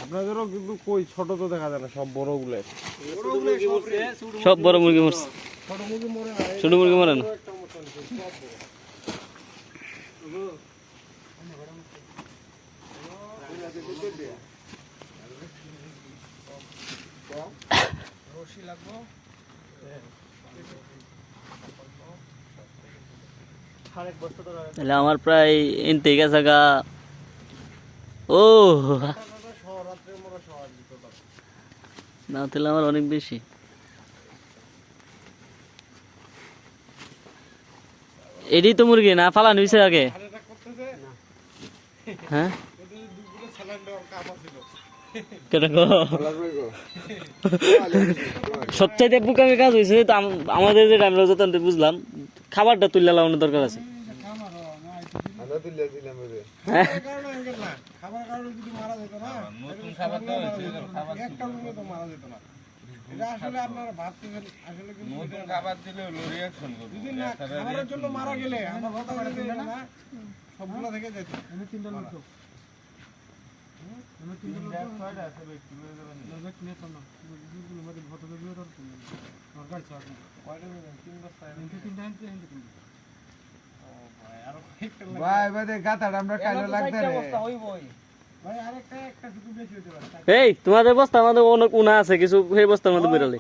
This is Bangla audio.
আপনাদেরও কিন্তু কই ছোট তো দেখা যায় না, সব বড় গুলো, সব বড় মুরগি মরছে, ছোট মুরগি মরে না। তাহলে আমার প্রায় ইনতে গেছে গা। ও না, তাহলে আমার অনেক বেশি। এডি তো মুরগি না ফালানো হয়েছে আগে? হ্যাঁ সবচাইতে বুকামি কাজ হয়েছে তো আমাদের, যেটা আমরা যত বুঝলাম, খাবারটা তুলে লাগানোর দরকার আছে। এই তোমাদের বস্তার মধ্যে অনেক উনা আছে, কিছু সেই বস্তার মধ্যে বেরোলে